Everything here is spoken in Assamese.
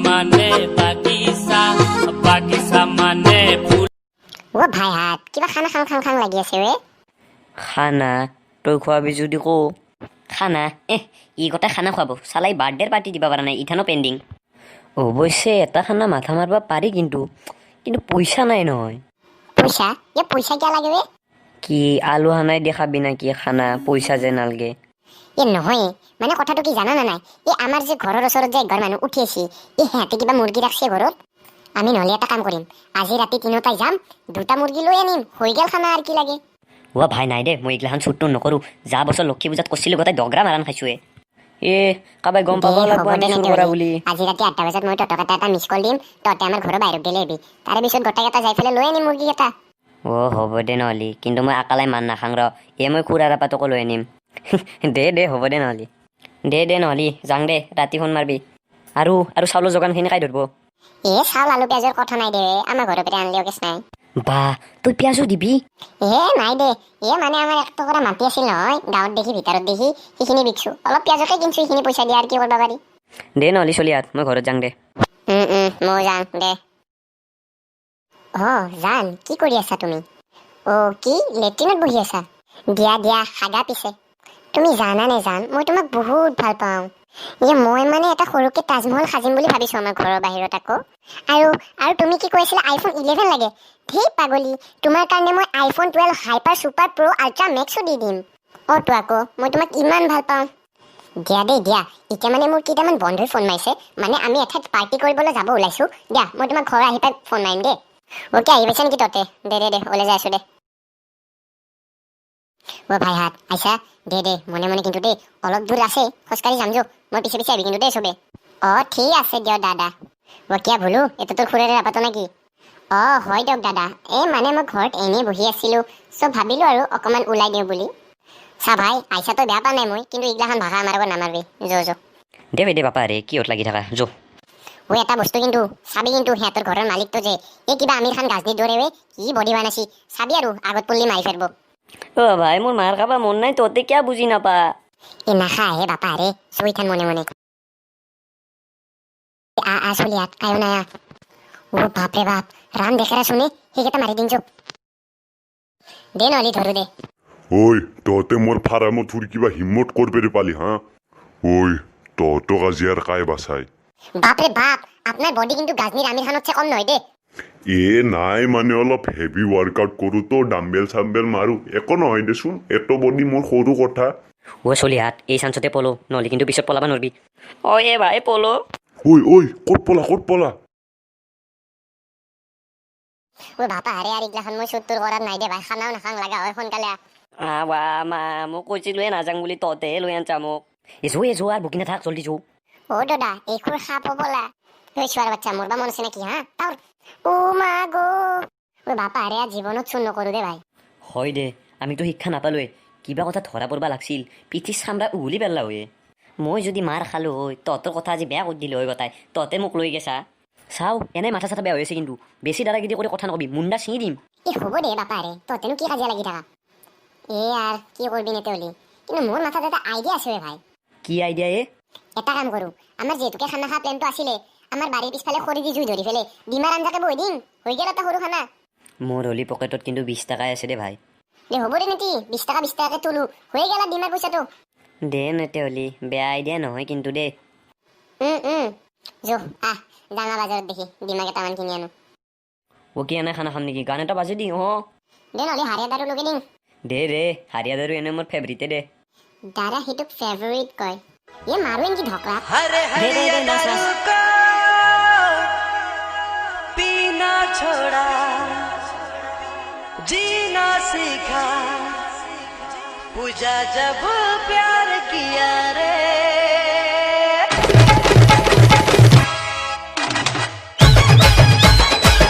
মানে বাগিচা বাগিচা মানে ফুল ও ভাই হাত কিবা খানা খাং খাং খাং লাগি আছে ৰে খানা তই খোৱাবি যদি কো খানা ই গোটা খানা খুৱাব চালাই বাৰ্থডেৰ পাৰ্টি দিব পৰা নাই ইথানো পেণ্ডিং অৱশ্যে এটা খানা মাথা মাৰিব পাৰি কিন্তু পইচা নাই নহয় পইচা পইচা কিয় লাগে ৰে কি আলু হানাই দেখাবি নাকি খানা পইচা যে নালগে নহয় মানে কথাটো কি জানা না নাই আমাৰ যে ঘৰৰ ওচৰত যে ঘৰ মানুহ উঠি আছে সিহঁতে কিবা মুৰ্গী ৰাখছে ঘৰত আমি নহ'লে এটা কাম কৰিম আজি ৰাতি তিনিটাই যাম দুটা মুৰ্গী লৈ আনিম হৈ গেল খানা আৰু কি লাগে ভাই নাই দে মই এইগিলাখান চুটটো নকৰোঁ যা বছৰ লক্ষী পূজাত কৈছিলোঁ গোটাই দগৰা মাৰাণ খাইছোৱে কাবাই গম পাব লাগব আমি চুৰ কৰা বুলি আজি ৰাতি 8টা বজাত মই তহঁতক এটা মিছ কল দিম তহঁতে আমাৰ ঘৰৰ বাহিৰত গেলে আহিবি তাৰে পিছত গোটেইকেইটা যাই পেলাই লৈ আনিম মুৰ্গী এটা হ'ব দে নহ'লে কিন্তু মই আকালাই মান নাখাং মই খুৰাৰ আপাতকো লৈ আনিম দে হ'ব দে নহ'লে দে নহ'লে যাং দে ৰাতি ফোন মাৰবি আৰু চাউলৰ যোগানখিনি কাই ধৰিব চাউল আলু পিঁয়াজৰ কথা নাই দে আমাৰ ঘৰৰ পৰা আনলেও কেছ নাই বা তই পিঁয়াজো দিবি নাই দে মানে আমাৰ এক টকা মাটি আছিল নহয় গাঁৱত দেখি ভিতৰত দেখি সেইখিনি বিকছো অলপ পিঁয়াজকে কিনছো সেইখিনি পইচা দিয়া আৰু কি কৰিব পাৰি দে নহ'লে চলি আত মই ঘৰত যাং দে মই যাং দে জান কি কৰি আছা তুমি কি লেট্ৰিনত বহি আছা দিয়া হাগা পিছে তুমি জানা নে জান মই তোমাক বহুত ভাল পাওঁ মই মানে এটা সৰুকে তাজমহল সাজিম বুলি ভাবিছো আমাৰ ঘৰৰ বাহিৰত আকৌ আৰু তুমি কি কৈছিলা আইফোন 11 লাগে ধেই পাগলী তোমাৰ কাৰণে মই আইফোন 12 হাইপাৰ ছুপাৰ প্ৰ' আল্ট্ৰা মেক্সো দি দিম তো আকৌ মই তোমাক ইমান ভাল পাওঁ দিয়া এতিয়া মানে মোৰ কেইটামান বন্ধুই ফোন মাৰিছে মানে আমি এঠাইত পাৰ্টি কৰিবলৈ যাব ওলাইছো দিয়া মই তোমাক ঘৰ আহি পাই ফোন মাৰিম দেই অ'কে আহি পাইছে নেকি তহঁতে দে ওলাই যাই আছো দে ভাই হাত আইছা দে মনে কিন্তু দেই অলপ দূৰ আছে খোজকাঢ়ি যাম যো মই পিছে আহিবি কিন্তু দেই চবে ঠিক আছে দিয়ক দাদা কিয়া ভুলো এইটো তোৰ খুৰাৰে আপাতো নেকি হয় দিয়ক দাদা মানে মই ঘৰত এনেই বহি আছিলো চব ভাবিলো আৰু অকণমান ওলাই দিওঁ বুলি চা ভাই আইছা তই বেয়া পা নাই মই কিন্তু এইগিলাখান ভাষা আমাৰ আগত নামাৰবি যো দে বাপা ৰে কিহত লাগি থাকা যো এটা বস্তু কিন্তু চাবি কিন্তু সিহঁতৰ ঘৰৰ মালিকটো যে কিবা আমিৰ খান গাজনীৰ দৰে কি বডি বানাইছি চাবি আৰু আগত পল্লি মাৰি ফেৰব ভাই মোৰ মাৰ খাবা মন নাই তহঁতে কিয় বুজি নাপা নাখা বাপা ৰে চুই থান মনে চলিয়াত কায়ো নাই বাপৰে বাপ ৰাম দেখেৰা শুনে সেইকেইটা মাৰি দিন যো দে নহ'লে ধৰো দে তহঁতে মোৰ ফাৰ্মত ফুৰি কিবা হিম্মত কৰবে পালি হা তহঁতক আজি আৰু কাই বাচাই বাপৰে বাপ আপোনাৰ বডি কিন্তু গাজনীৰ আমিৰ খানতছে কম নহয় দে নাই মানে অলপ হেভি ৱৰ্কআউট কৰোঁ তো ডাম্বেল চাম্বেল মাৰো একো নহয় দেচোন এটো বডি মোৰ সৰু কথা চলি হাত এই চান্সতে পলো নহ'লে কিন্তু পিছত পলাব নোৱাৰবি ভাই পলো ক'ত পলা বাপা হাৰে আৰু এইগিলাখন মই চুৰ কৰাত নাই দে ভাই খানাও নাখাং লগা হয় সোনকালে মোক কৈছিলোৱে নাযাং বুলি তহঁতেহে লৈ আনছা মোক যো আৰু বুকি নাথাক জল্দি যো দাদা এইখোৰ সাপ বলা চোৱাৰ বাচ্চা মৰবা মন আছে নেকি হা তাৰ মা গো বাপা হাৰে জীৱনত চুৰ নকৰো দে ভাই হয় দে আমিতো শিক্ষা নাপালোৱে কিবা কথা ধৰা পৰিব লাগছিল পিঠিৰ চামৰা উঘলি পেলালা হয় মই যদি মাৰ খালো হয় তহঁতৰ কথা আজি বেয়া কৰি দিলো হয় গতাই তহঁতে মোক লৈ গেছা চাও এনেই মাথা চাথা বেয়া হৈ আছে কিন্তু বেছি দাদাগিৰি কৰি কথা নকবি মুণ্ডা ছিঙি দিম হ'ব দে বাপা হাৰে তহঁতেনো কি কাজিয়া লাগি থাকা আৰু কি কৰিবি নেতে হলি কিন্তু মোৰ মাথাত এটা আইডিয়া আছে ভাই কি আইডিয়া এটা কাম কৰো আমাৰ যিহেতুকে খানা খোৱা প্লেনটো আছিলে আমাৰ বাৰীৰ পিছফালে খৰি দি জুই ধৰি ফেলে ডিমাৰ আঞ্জাকে বহি দিম হৈ গেল এটা সৰু খানা মোৰ হলি পকেটত কিন্তু 20 টকাই আছে দে ভাই হ'ব দে নেকি 20 টকাকে তোলো হৈ গেল ডিমাৰ পইচাটো দে নেতে হলি বেয়া আইডিয়া নহয় কিন্তু দে যো ডাঙা বাজাৰত দেখি ডিমা কেইটামান কিনি আনো কি আনে খানা খাম নেকি গান এটা বাজি দি দে নহ'লে হাৰিয়া দাৰু লগে দিম দে হাৰিয়া দাৰু এনে মোৰ ফেভৰিটে দে দাদা সেইটোক ফেভৰিট কয় মাৰো এনকি ঢকৰা पीना छोड़ा जीना सीखा पूजा जब प्यार किया रे